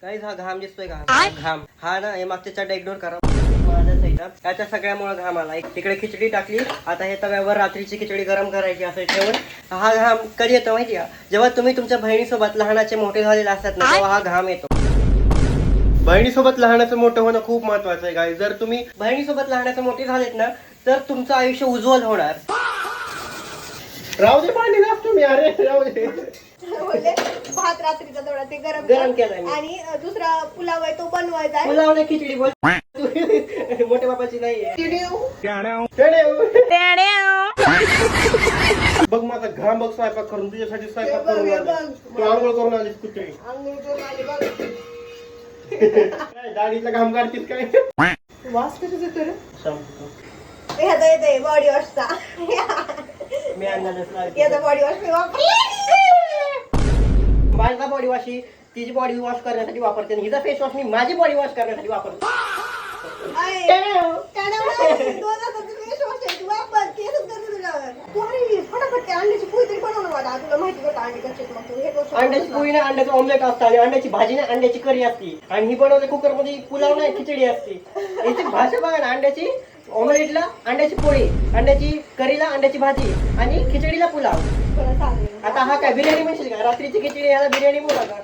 काही हा घाम दिसतोय का? घाम हा ना, हे मागच्या चड्डा इग्नोर करा. त्याच्या सगळ्यामुळे घाम आला. तिकडे खिचडी टाकली, आता हे तव्यावर रात्रीची खिचडी गरम करायची असं ठेवून. हा घाम कधी येतो माहिती का? जेव्हा तुम्ही तुमच्या बहिणीसोबत लहानाचे मोठे झालेले असतात ना, तेव्हा हा घाम येतो. बहिणीसोबत लहानाचं मोठं होणं खूप महत्वाचं आहे गाईस. जर तुम्ही बहिणीसोबत लहानाचे मोठे झालेत ना, तर तुमचं आयुष्य उज्ज्वल होणार. राहू दे भांडी घास तुम्ही, अरे राहू दे. भात रात्रीचा थोडा ते गरम गरम केलाय मी. आणि दुसरा पुलाव आहे तो बनवायचा आहे. पुलाव नाही, खिचडी बोल. मोठ्या बापाची नाहीये. बघ माझा घाम बघ, स्वयंपाक करून तुझ्यासाठी स्वयंपाक करून आला. तू आंघोळ करून आलीस कुठे? आंघोळ करून आली बघ. दाढीचा घाम काढतीस काय? वास कसं येतो रे? संपतो. ह्याचा येते बॉडी वॉशचा. मी अंदाजच लावते. याचा बॉडी वॉश मी वापरला. माझा बॉडी वॉश ही तिची बॉडी वॉश करण्यासाठी वापरते आणि हिचा फेस वॉश मी माझी बॉडी वॉश करण्यासाठी वापरतो. अंड्याची पोळी नाही, अंड्याचं ऑमलेट असतं आणि अंड्याची भाजी नाही, अंड्याची करी असते. आणि ही बनवते कुकर मध्ये, पुलाव नाही खिचडी असते. याची भाषा बघा ना, अंड्याची ऑमलेटला अंड्याची पोळी, अंड्याची करीला अंड्याची भाजी आणि खिचडीला पुलाव. आता हा काय बिर्याणी म्हणशील का? रात्रीची खिचडी याला बिर्याणी बोला का?